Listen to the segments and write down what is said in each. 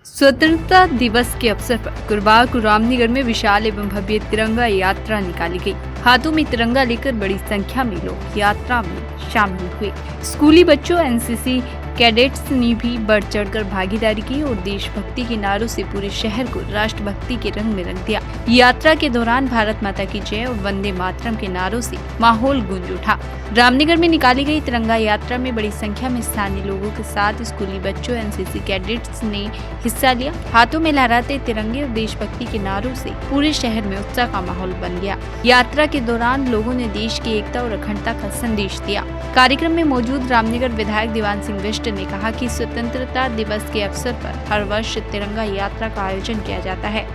स्वतंत्रता दिवस के अवसर पर गुरुवार को रामनगर में विशाल एवं भव्य तिरंगा यात्रा निकाली गई। हाथों में तिरंगा लेकर बड़ी संख्या में लोग यात्रा में शामिल हुए। स्कूली बच्चों, एनसीसी कैडेट्स ने भी बढ़ चढ़कर भागीदारी की और देशभक्ति के नारों से पूरे शहर को राष्ट्रभक्ति के रंग में रंग दिया। यात्रा के दौरान भारत माता की जय और वंदे मातरम के नारों से माहौल गूंज उठा। रामनगर में निकाली गई तिरंगा यात्रा में बड़ी संख्या में स्थानीय लोगों के साथ स्कूली बच्चों, एनसीसी कैडेट्स ने हिस्सा लिया। हाथों में लहराते तिरंगे और देशभक्ति के नारों से पूरे शहर में उत्साह का माहौल बन गया। यात्रा के दौरान लोगों ने देश की एकता और अखंडता का संदेश दिया। कार्यक्रम में मौजूद रामनगर विधायक दीवान सिंह बिष्ट ने कहा कि स्वतंत्रता दिवस के अवसर पर हर वर्ष तिरंगा यात्रा का आयोजन किया जाता है।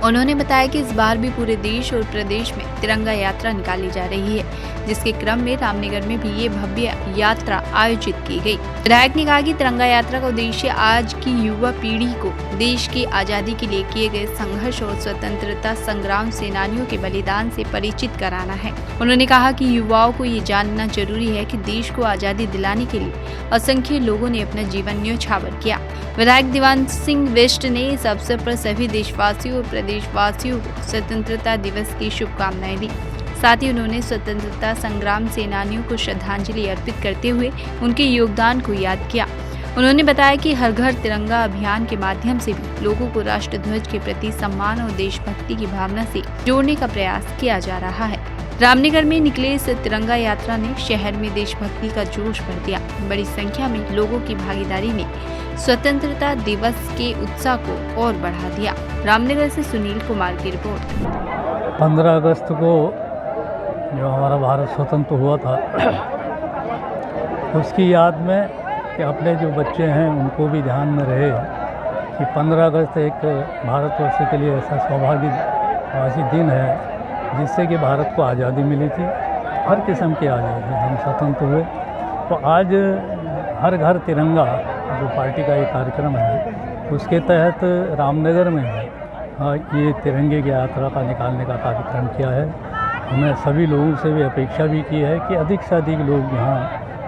उन्होंने बताया कि इस बार भी पूरे देश और प्रदेश में तिरंगा यात्रा निकाली जा रही है, जिसके क्रम में रामनगर में भी ये भव्य यात्रा आयोजित की गई। विधायक ने कहा कि तिरंगा यात्रा का उद्देश्य आज की युवा पीढ़ी को देश की आजादी के लिए किए गए संघर्ष और स्वतंत्रता संग्राम सेनानियों के बलिदान से परिचित कराना है। उन्होंने कहा कि युवाओं को ये जानना जरूरी है कि देश को आजादी दिलाने के लिए असंख्य लोगों ने अपना जीवन न्यौछावर किया। विधायक दीवान सिंह बिष्ट ने इस अवसर पर सभी देशवासियों और प्रदेशवासियों को स्वतंत्रता दिवस की शुभकामनाएं दी। साथ ही उन्होंने स्वतंत्रता संग्राम सेनानियों को श्रद्धांजलि अर्पित करते हुए उनके योगदान को याद किया। उन्होंने बताया कि हर घर तिरंगा अभियान के माध्यम से भी लोगों को राष्ट्रध्वज के प्रति सम्मान और देशभक्ति की भावना से जोड़ने का प्रयास किया जा रहा है। रामनगर में निकले इस तिरंगा यात्रा ने शहर में देशभक्ति का जोश भर दिया। बड़ी संख्या में लोगों की भागीदारी ने स्वतंत्रता दिवस के उत्साह को और बढ़ा दिया। रामनगर से सुनील कुमार की रिपोर्ट। 15 अगस्त को जो हमारा भारत स्वतंत्र हुआ था, उसकी याद में कि अपने जो बच्चे हैं उनको भी ध्यान में रहे कि 15 अगस्त एक भारतवर्ष के लिए ऐसा सौभाग्यवासी दिन है जिससे कि भारत को आज़ादी मिली थी। हर किस्म की आज़ादी, हम स्वतंत्र हुए। तो आज हर घर तिरंगा जो पार्टी का एक कार्यक्रम है, उसके तहत रामनगर में ये तिरंगे की यात्रा का निकालने का कार्यक्रम किया है। हमने सभी लोगों से भी अपेक्षा भी की है कि अधिक से अधिक लोग यहाँ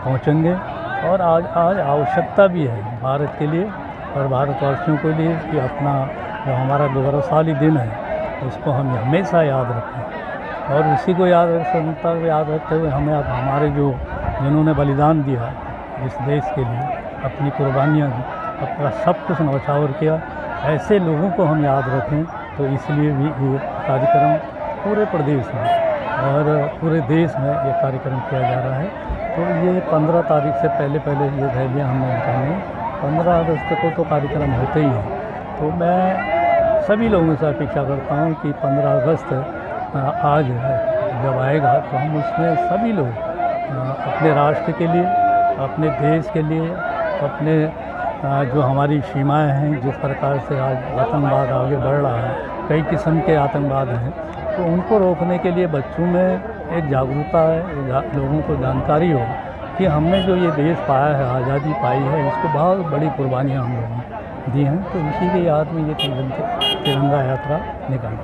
पहुँचेंगे और आज आवश्यकता भी है भारत के लिए और भारतवासियों के लिए कि अपना जो हमारा गौरवशाली दिन है उसको हम हमेशा याद रखें और उसी को याद रखते हुए हमें अब हमारे जिन्होंने बलिदान दिया इस देश के लिए, अपनी कुर्बानियाँ दी, अपना सब कुछ न्यौछावर किया, ऐसे लोगों को हम याद रखें। तो इसलिए भी ये कार्यक्रम पूरे प्रदेश में और पूरे देश में ये कार्यक्रम किया जा रहा है। तो ये 15 तारीख से पहले ये रैलियाँ हमने निकाली। 15 अगस्त को तो कार्यक्रम होते ही हैं। तो मैं सभी लोगों से अपेक्षा करता हूँ कि 15 अगस्त आज जब आएगा तो हम उसमें सभी लोग अपने राष्ट्र के लिए, अपने देश के लिए, अपने जो हमारी सीमाएं हैं, जिस प्रकार से आज आतंकवाद आगे बढ़ रहा है, कई किस्म के आतंकवाद हैं, तो उनको रोकने के लिए बच्चों में एक जागरूकता है, लोगों को जानकारी हो कि हमने जो ये देश पाया है, आज़ादी पाई है, इसको बहुत बड़ी कुर्बानियाँ हम लोगों ने दी हैं। तो इसी के याद में ये तिरंगा यात्रा निकाली।